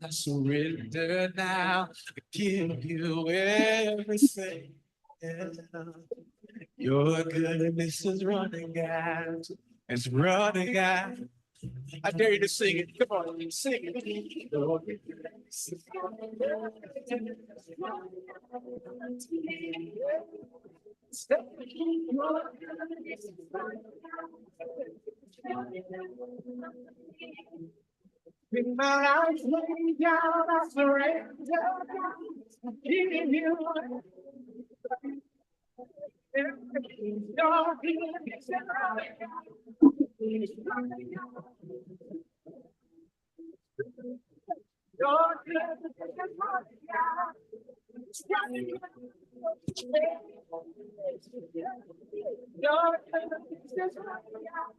I surrender now. I give you everything. Yeah. Your goodness is running out. It's running out. I dare you to sing it. Come on, sing it. Your goodness is running out. With my eyes laid down, I surrender. I give you everything. Your goodness is running out. It's running out. Your goodness is running out. It's running out. Your goodness is running out.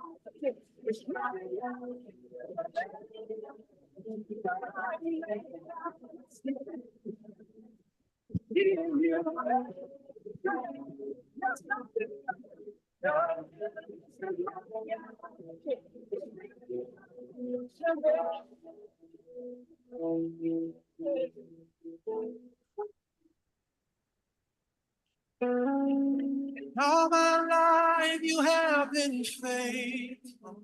It's running All my life you have been faithful.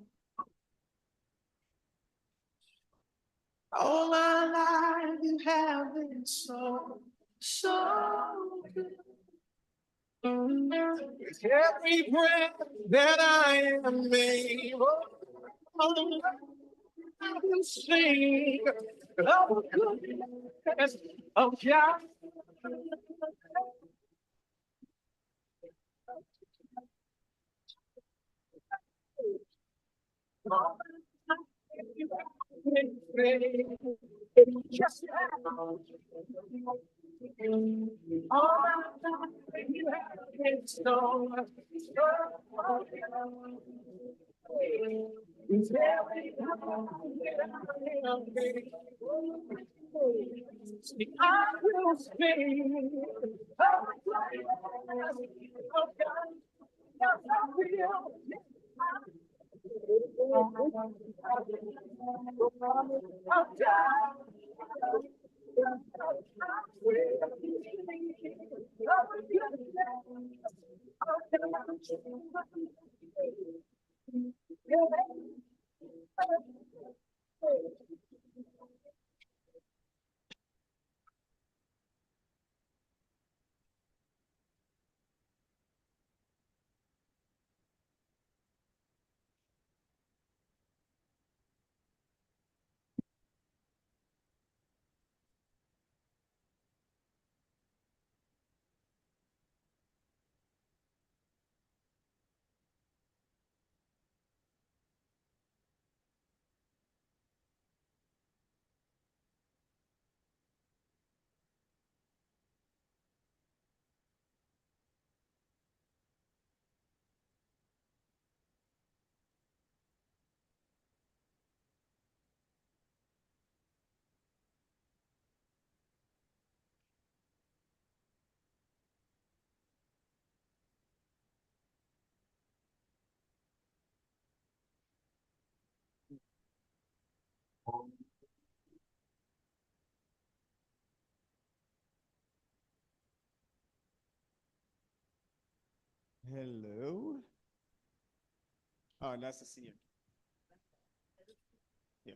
All my life you have been so, so good. With every breath that I am able, I will sing of the goodness of God. Just all you have been so, so it's every I will sing of God. Yes, I will. Hello. Oh, nice to see you. Yeah.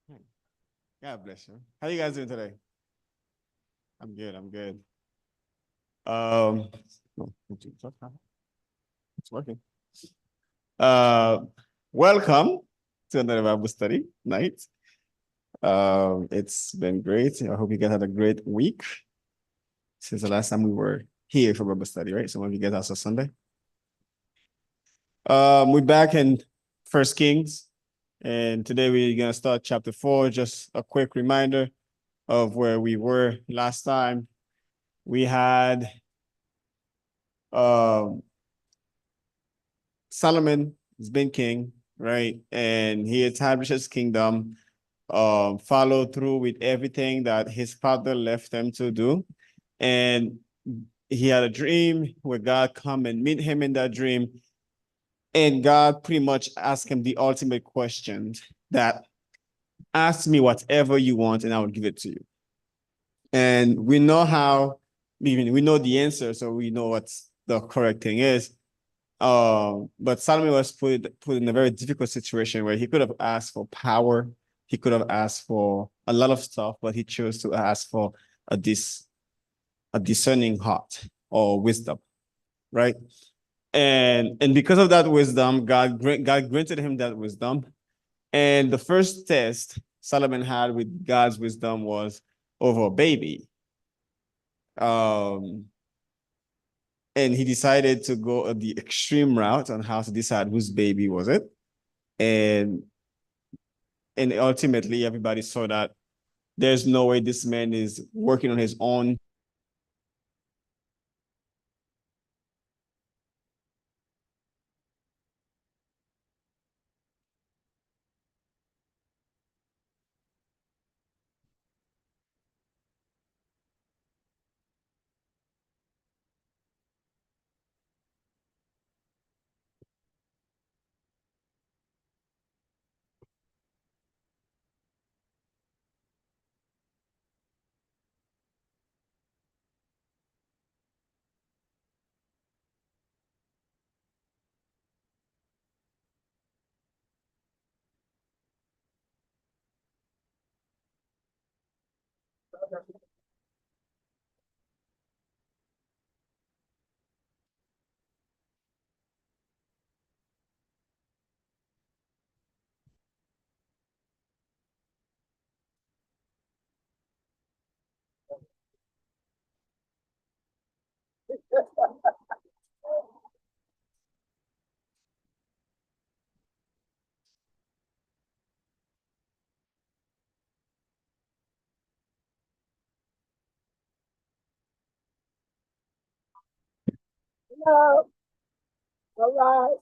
Hmm. God bless you. How you guys doing today? I'm good. I'm good. Oh, it's working. Uh, Welcome to another Bible study night. It's been great. I hope you guys had a great week since the last time we were here for Bible study, right? Some of you guys also Sunday. We're back in First Kings, and today we're gonna start chapter 4. Just a quick reminder of where we were last time. We had Solomon has been king, right? And he established his kingdom, followed through with everything that his father left him to do. And he had a dream where God come and meet him in that dream And God pretty much asked him the ultimate question that ask me whatever you want and I will give it to you. And we know how, we know the answer, so we know what the correct thing is. But Solomon was put in a very difficult situation where he could have asked for power, he could have asked for a lot of stuff, but he chose to ask for a discerning heart or wisdom, right? And because of that wisdom, God granted him that wisdom. And the first test Solomon had with God's wisdom was over a baby. Um, and he decided to go the extreme route on how to decide whose baby was it. And and ultimately everybody saw that there's no way this man is working on his own. Hello. All right.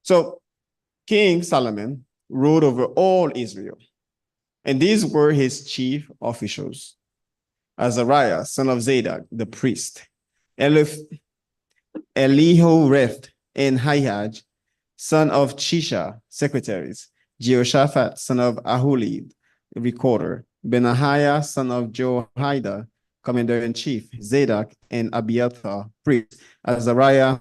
So King Solomon ruled over all Israel, and these were his chief officials: Azariah, son of Zadok, the priest; Elihoreph and Hihaj, son of Chisha, secretaries; Jehoshaphat, son of Ahulib, recorder; Benahiah, son of Jehoiada, commander-in-chief; Zadok and Abiathar, priests; Azariah,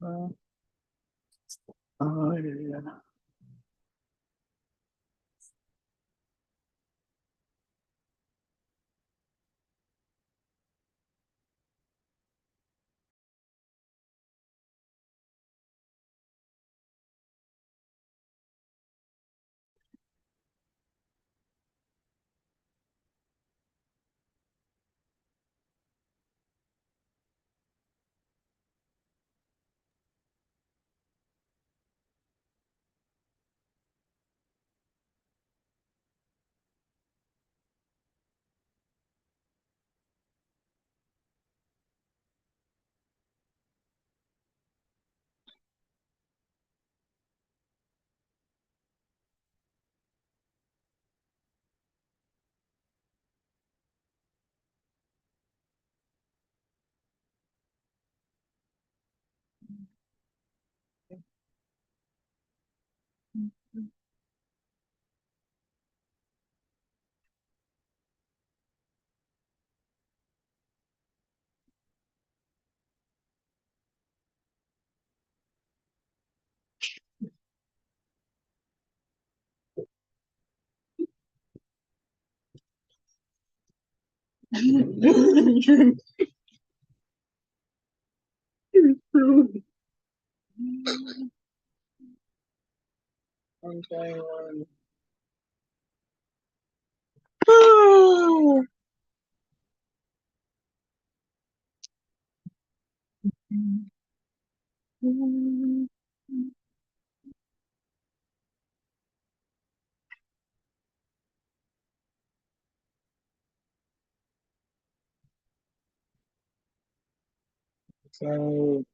Oh, yeah. So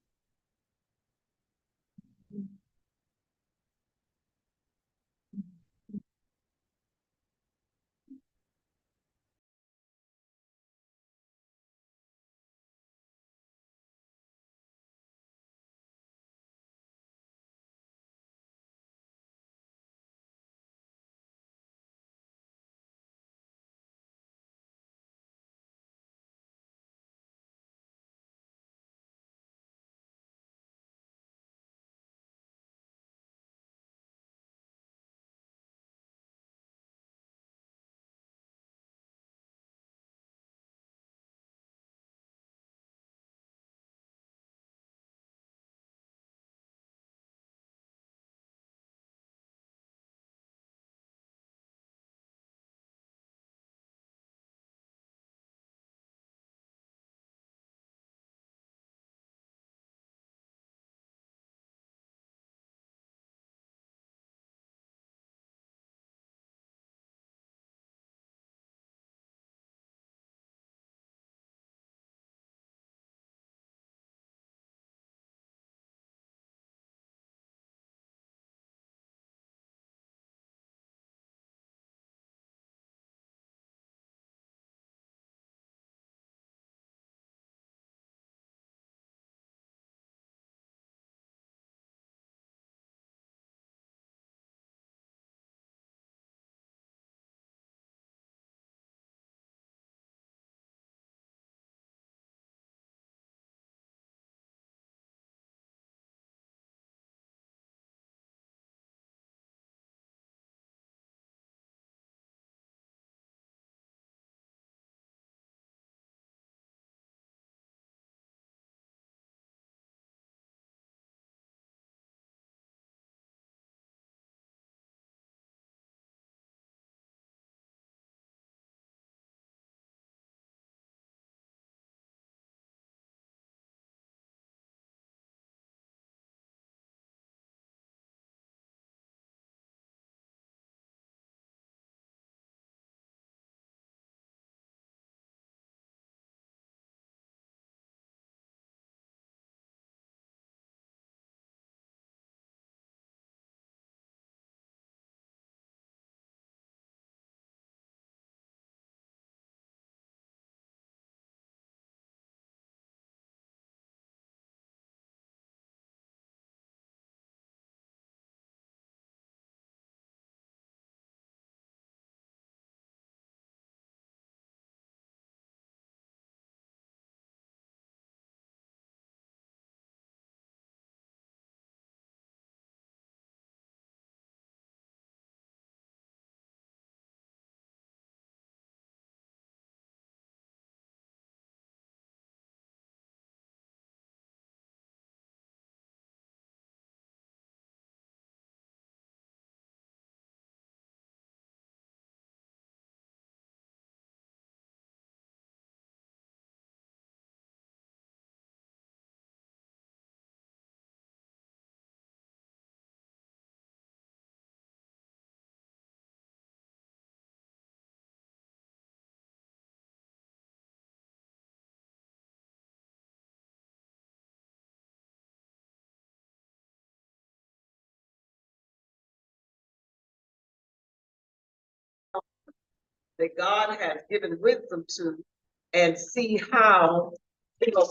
that God has given wisdom to and see how,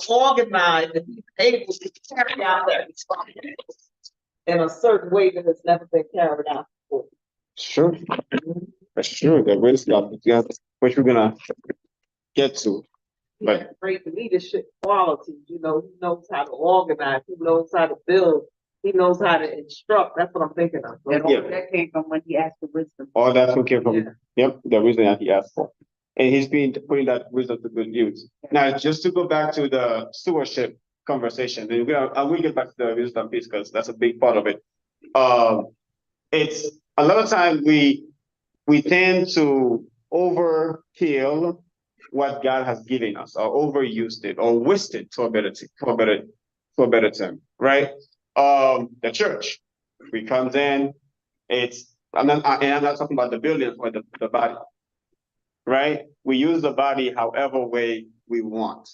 organized and he's able to carry out that responsibility in a certain way that has never been carried out before. Sure. That's true. The wisdom, yeah, which we're gonna get to. He Right. has great leadership qualities, he knows how to organize, he knows how to build, he knows how to instruct. That's what I'm thinking of. And Yeah. all that came from when he asked for wisdom. All that we came from, Yeah. yep, the wisdom that he asked for. And he's been putting that wisdom to good use. Now, just to go back to the stewardship conversation, and I will get back to the wisdom piece because that's a big part of it. It's a lot of times we tend to overkill what God has given us, or overused it, or wasted for a better term, right? The church, we comes in, I'm not talking about the building, but the body, right? We use the body however way we want.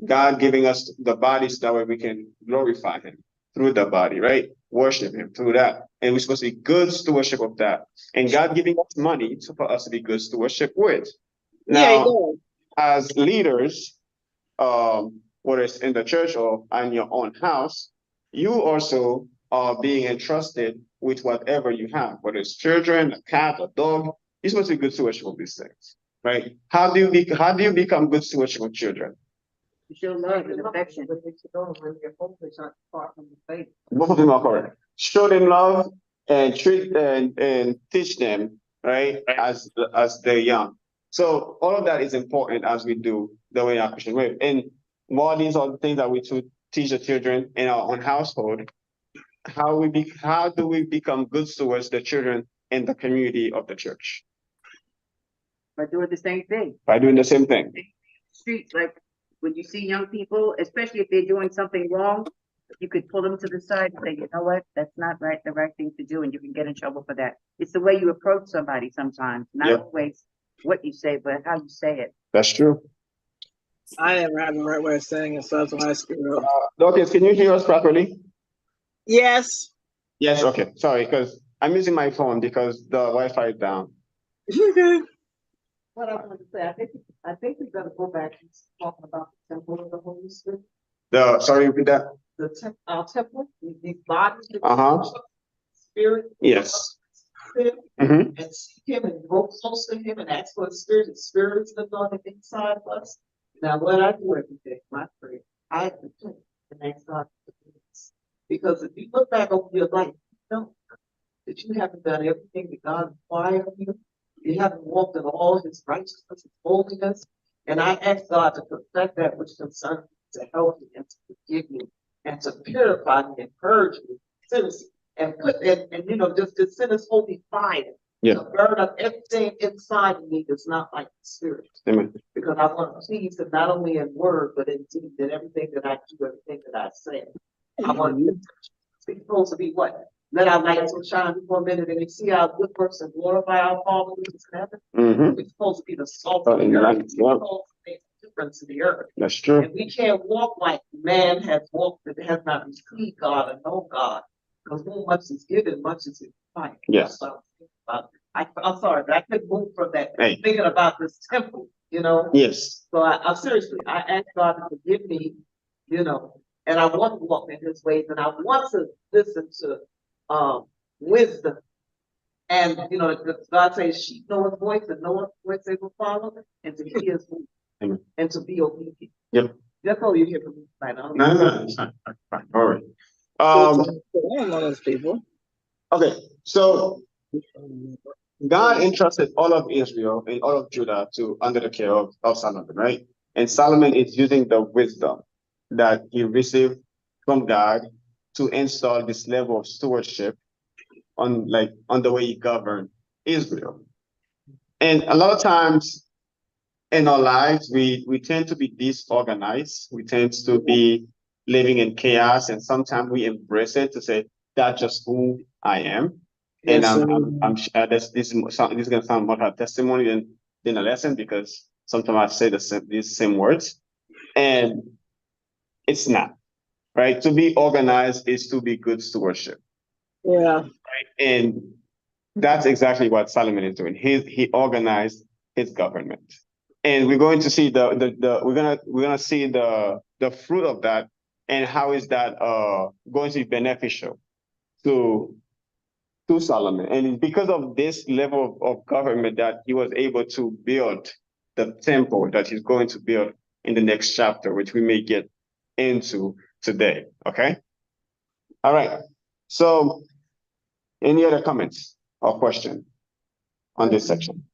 God giving us the body so that way we can glorify him through the body, right? Worship him through that. And we're supposed to be good stewardship of that. And God giving us money for us to be good stewardship with. Now, as leaders, whether it's in the church or in your own house, you also are being entrusted with whatever you have, whether it's children, a cat, a dog. You're supposed to be good stewardship of these things, right? How do you become good stewardship of children? To show love and affection. Both of them are correct. Show them love and treat and teach them, right, as they're young. So all of that is important as we do the way our Christian way. And more these are the things that we to teach the children in our own household. How do we become good stewards, the children in the community of the church? By doing the same thing. By doing the same thing. Streets, like when you see young people, especially if they're doing something wrong, you could pull them to the side and say, you know what, that's not right, the right thing to do, and you can get in trouble for that. It's the way you approach somebody sometimes, not Yep. always what you say, but how you say it. That's true. I never had the right way of saying it, so that's why I screwed up. Dorcas, can you hear us properly? Yes. Yes, okay. Sorry, because I'm using my phone because the Wi-Fi is down. What I wanted to say, I think we better go back and talk about the temple of the Holy Spirit. Sorry, repeat that. Our temple, these bodies. Uh-huh. Spirit. Yes. Spirit, Mm-hmm. and seek him and grow close to him and ask for the spirit. The spirit is living on the inside of us. Now, what I do every day, my prayer, I repent and ask God to forgive us. Because if you look back over your life, you know that you haven't done everything that God required of you. You haven't walked in all his righteousness and holiness. And I ask God to perfect that which concerns me, to help me and to forgive me and to purify me and purge me, sinners, and put and just to send us holy fire. Yeah. To burn up everything inside of me that's not like the spirit. Amen. Because I want to please him not only in word, but in deed, in everything that I do, everything that I say. I want to be supposed to be what? Let our light so shine before men, and we see our good works and glorify our Father who is in heaven. Mm-hmm. We're supposed to be the salt of the earth. We're supposed to make a difference to the earth. That's true. And we can't walk like man has walked that has not received God and known God. Because whom much is given, much is required. Yes. That's what I'm thinking about. I'm sorry, but I couldn't move from that. Hey. Thinking about this temple, Yes. So I seriously, I ask God to forgive me, and I want to walk in his ways, and I want to listen to wisdom. And God says, sheep know his voice, and know his voice they will follow, and to hear his voice, Amen. and to be obedient. Yep. That's all you hear from me tonight. No, it's fine. Fine. All right. I'm one of those people. Okay, so God entrusted all of Israel and all of Judah to under the care of Solomon, right? And Solomon is using the wisdom that he received from God to install this level of stewardship on the way he governed Israel. And a lot of times in our lives, we tend to be disorganized. We tend to be living in chaos, and sometimes we embrace it to say, that's just who I am. And Yes, I'm sure this is going to sound more like a testimony than a lesson, because sometimes I say these same words, and it's not, right? To be organized is to be good stewardship. yeah. Right? And that's exactly what Solomon is doing. He organized his government. And we're going to see we're gonna see the fruit of that and how is that going to be beneficial to Solomon. And it's because of this level of government that he was able to build the temple that he's going to build in the next chapter, which we may get into today. Okay. All right. So any other comments or question on this section?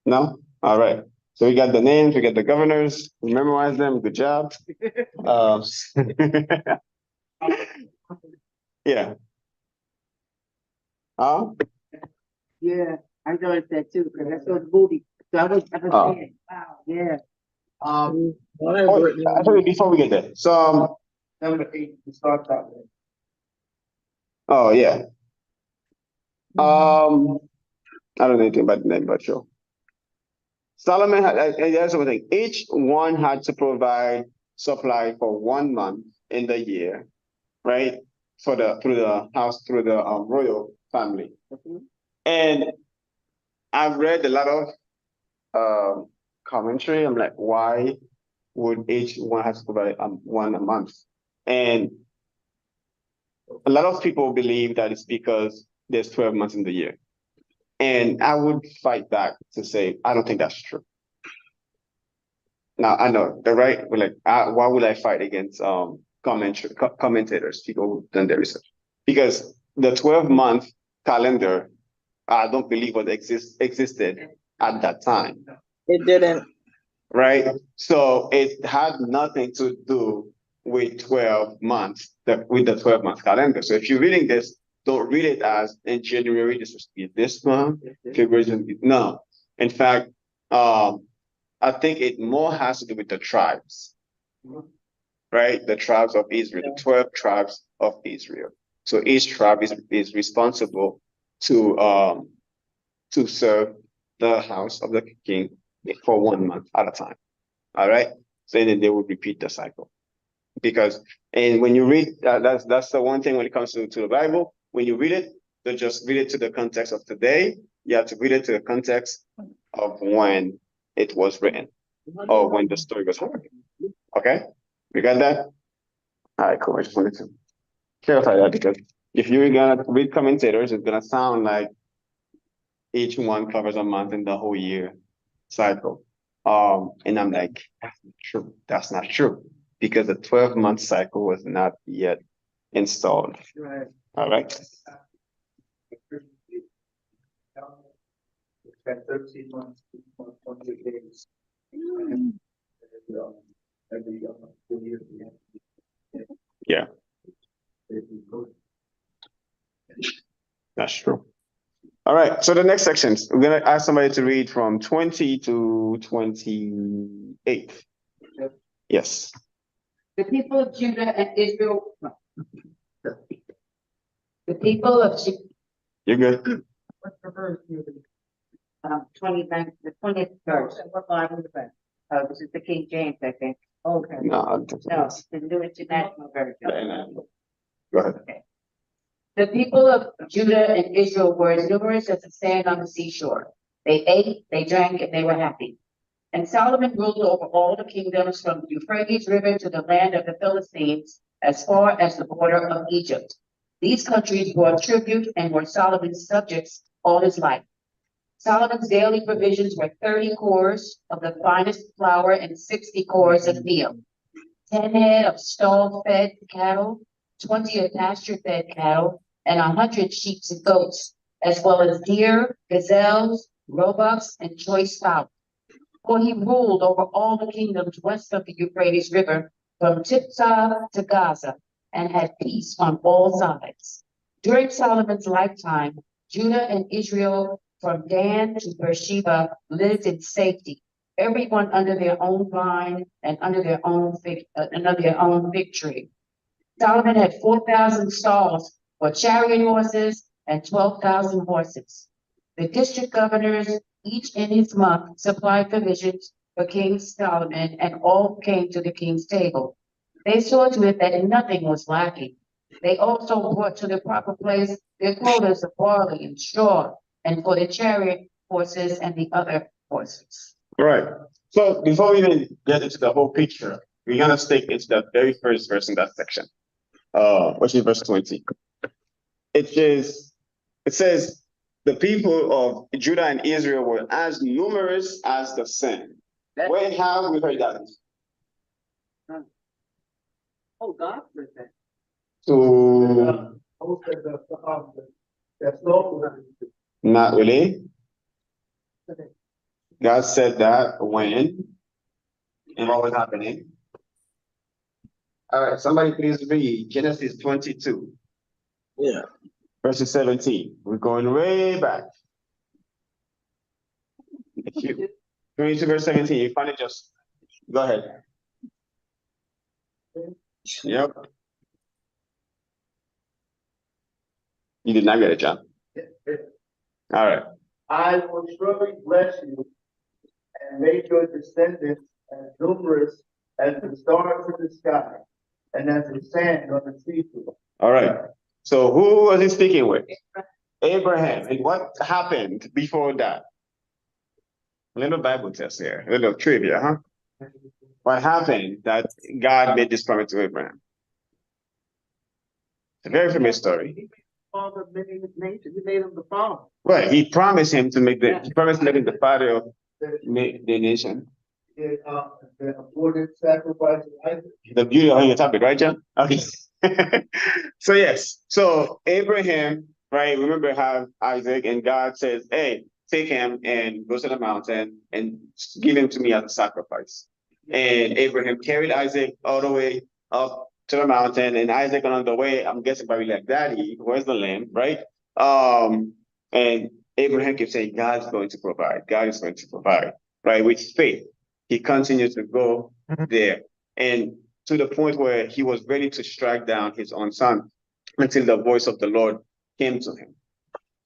No? All right. So we got the names, we got the governors, we memorize them. Good job. Yeah. Yeah, I noticed that too, because I saw the movie. So I was Oh. saying, wow, yeah. One has Oh, written in- actually, before we get there, so Number 8, we start that way. oh yeah. I don't know anything about the name, but sure. Solomon had, and there's something. Each one had to provide supply for 1 month in the year, right? Through the house, through the royal family. And I've read a lot of commentary. I'm like, why would each one have to provide one a month? And a lot of people believe that it's because there's 12 months in the year. And I would fight back to say, I don't think that's true. Now, I know, the right, like, why would I fight against commentators, people who've done their research? Because the 12-month calendar, I don't believe existed at that time. It didn't. Right? So it had nothing to do with 12 months, with the 12-month calendar. So if you're reading this, don't read it as in January, this was this month, February, no. In fact, I think it more has to do with the tribes, right? The tribes of Israel, the 12 tribes of Israel. So each tribe is responsible to serve the house of the king for 1 month at a time. All right. So then they will repeat the cycle. And when you read, that's the one thing when it comes to the Bible, when you read it, don't just read it to the context of today. You have to read it to the context of when it was written or when the story was happening. Okay? We got that? All right, cool. I just wanted to clarify that because if you're gonna read commentators, it's gonna sound like each one covers a month in the whole year cycle. And I'm like, that's not true. That's not true. Because the 12-month cycle was not yet installed. Right. All right. At 13 months, 28 days. Every year. Yeah, that's true. All right. So the next sections, we're gonna ask somebody to read from 20 to 28. Yes. The people of Judah and Israel. The people of You're good. what's the verse? 29, the 20th verse. What Bible is that? Oh, this is the King James, I think. Okay. No, No, the New International Version. go ahead. The people of Judah and Israel were as numerous as the sand on the seashore. They ate, they drank, and they were happy. And Solomon ruled over all the kingdoms from the Euphrates River to the land of the Philistines, as far as the border of Egypt. These countries brought tribute and were Solomon's subjects all his life. Solomon's daily provisions were 30 cores of the finest flour and 60 cores of meal, 10 head of stall-fed cattle, 20 of pasture-fed cattle, and 100 sheep and goats, as well as deer, gazelles, roebucks, and choice fowl. For he ruled over all the kingdoms west of the Euphrates River, from Tipsah to Gaza, and had peace on all sides. During Solomon's lifetime, Judah and Israel from Dan to Beersheba lived in safety, everyone under their own vine and under their own fig tree. Solomon had 4,000 stalls for chariot horses and 12,000 horses. The district governors, each in his month, supplied provisions for King Solomon, and all came to the king's table. They saw to it that nothing was lacking. They also brought to the proper place their quotas of barley and straw, and for the chariot horses and the other horses. Right. So before we even get into the whole picture, we're gonna stick into the very first verse in that section, which is verse 20. It says, the people of Judah and Israel were as numerous as the sand. Where have we heard that? Oh, God said that. So That's local. not really. God said that when and what was happening. All right, somebody please read Genesis 22, Yeah. verses 17. We're going way back. If you 22 verse 17, you find it, just go ahead. Yep. You did not get it, John. All right. I will surely bless you and make your descendants as numerous as the stars in the sky and as the sand on the seashore. All right. So who was he speaking with? Abraham. And what happened before that? A little Bible test here, a little trivia, huh? What happened that God made this promise to Abraham? It's a very famous story. Father of many nations, he made him the father. Right. He promised him to make he promised to make him the father of the nation. The aborted sacrifice of Isaac. The beauty of your topic, right, John? Okay. So yes. So Abraham, right? Remember how Isaac, and God says, "Hey, take him and go to the mountain and give him to me as a sacrifice." And Abraham carried Isaac all the way up to the mountain, and Isaac on the way, I'm guessing probably like, "Daddy, where's the lamb?" Right? And Abraham keeps saying, "God's going to provide. God is going to provide." Right? With faith, he continues to go there, and to the point where he was ready to strike down his own son, until the voice of the Lord came to him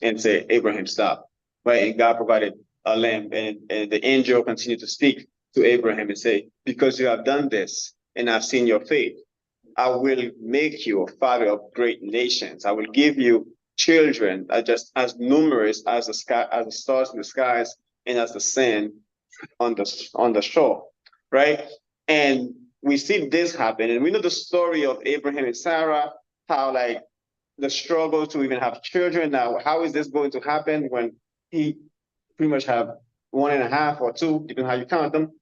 and said, "Abraham, stop." Right? And God provided a lamb, and the angel continued to speak to Abraham and say, "Because you have done this and I've seen your faith, I will make you a father of great nations. I will give you children just as numerous as the sky, as the stars in the skies, and as the sand on the shore." Right? And we see this happen, and we know the story of Abraham and Sarah, how like the struggle to even have children. Now, how is this going to happen when he pretty much have one and a half or two, depending on how you count them?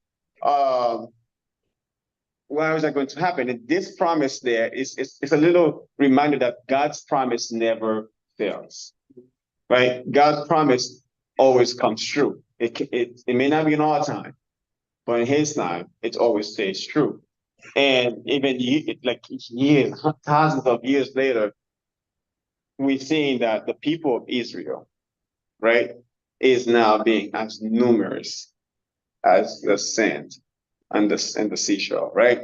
Why is that going to happen? And this promise there is a little reminder that God's promise never fails, right? God's promise always comes true. It may not be in our time, but in His time, it always stays true. And even like years, thousands of years later, we're seeing that the people of Israel, right, is now being as numerous as the sand and the seashore, right?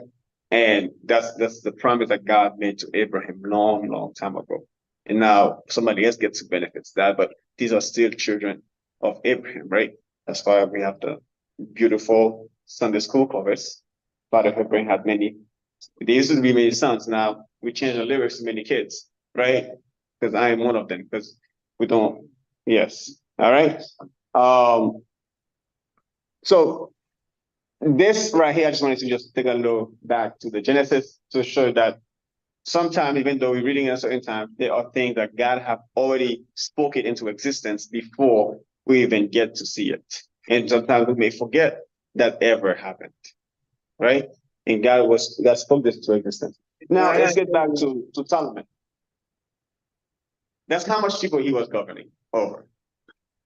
And that's the promise that God made to Abraham long, long time ago. And now somebody else gets to benefit that, but these are still children of Abraham, right? That's why we have the beautiful Sunday school covers. Father Abraham had many. There used to be many sons. Now we change the lyrics to many kids, right? Because I am one of them. Because we don't. Yes. All right. So this right here, I just wanted to just take a look back to the Genesis to show that sometimes, even though we're reading at a certain time, there are things that God have already spoken into existence before we even get to see it. And sometimes we may forget that ever happened, right? And God spoke this into existence. Now let's get back to Solomon. That's how much people he was governing over,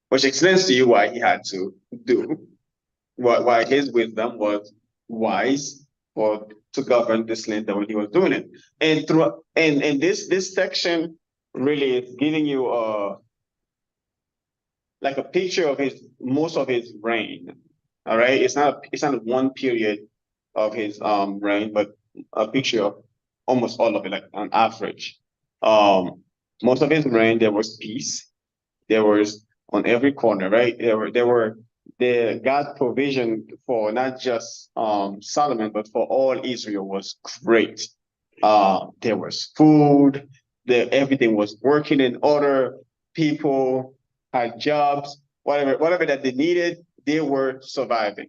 which explains to you why he had to do why his wisdom was wise for to govern this land when he was doing it. And through and this section really is giving you like a picture of his most of his reign. All right. It's not one period of his reign, but a picture of almost all of it, like on average. Most of his reign, there was peace. There was on every corner, right? There were the God provision for not just Solomon, but for all Israel was great. There was food, everything was working in order, people had jobs, whatever that they needed, they were surviving,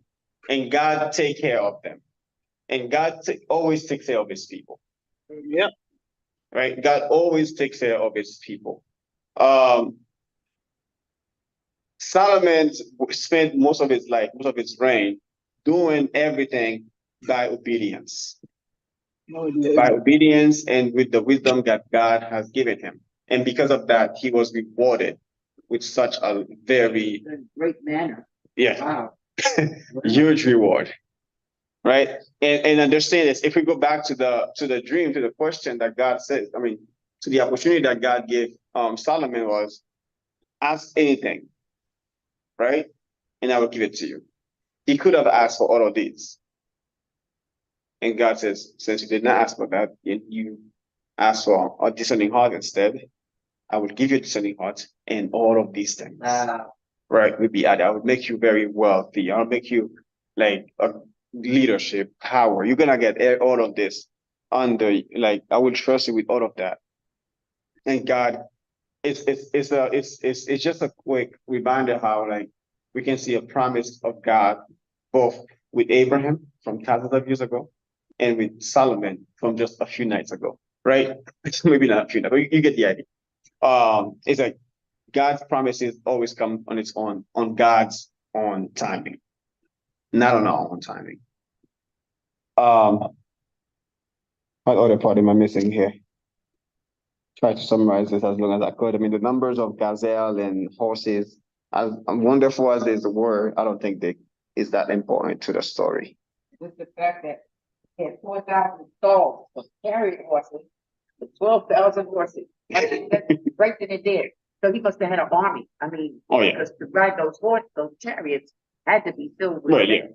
and God take care of them, and God always takes care of his people, Yep. right? God always takes care of his people. Um, Solomon spent most of his life, most of his reign, doing everything by obedience, No, he didn't. by obedience and with the wisdom that God has given him. And because of that, he was rewarded with such a very, In a great manner. yeah, Wow. huge reward, right? And understand this. If we go back to the dream, to the question that God said, I mean, to the opportunity that God gave Solomon was, ask anything, right? And I will give it to you. He could have asked for all of these. And God says, since you did not ask for that, and you asked for a discerning heart instead, I will give you a discerning heart and all of these things. Wow. Right, will be added. I would make you very wealthy. I'll make you like a leadership power. You're gonna get all of this under, like, I will trust you with all of that. And God, it's just a quick reminder how, like, we can see a promise of God both with Abraham from thousands of years ago and with Solomon from just a few nights ago, right? Maybe not a few nights, but you get the idea. It's like God's promises always come on its own, on God's own timing, not on our own timing. What other part am I missing here? Try to summarize this as long as I could. I mean, the numbers of gazelle and horses, as wonderful as they were, I don't think they is that important to the story. With the fact that he had 4,000 stalls for carrying horses, with 12,000 horses. I mean, that's right then and there. So he must have had an army. I mean, Oh yeah, because to ride those horses, those chariots had to be filled with. right, yeah.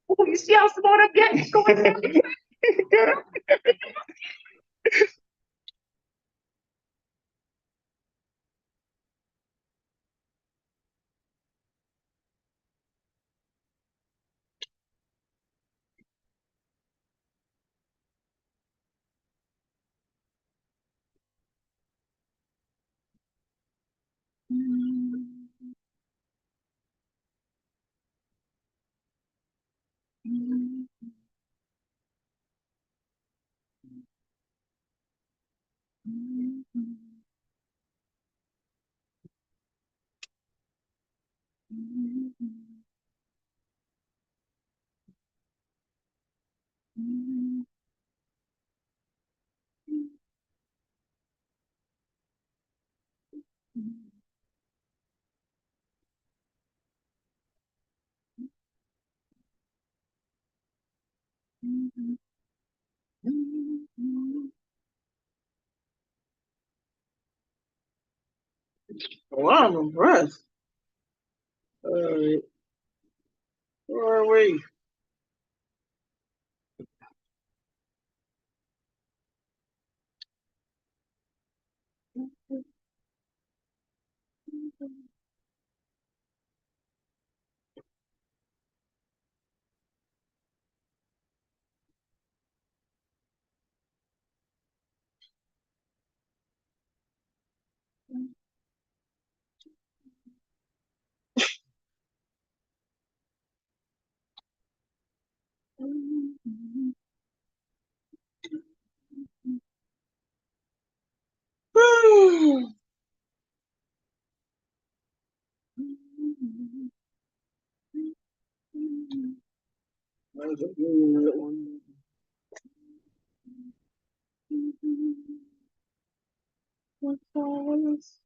Oh, you see how smart I'm getting? Going down the track. Wow, I'm impressed. Where are we? There's a good one. What's all this?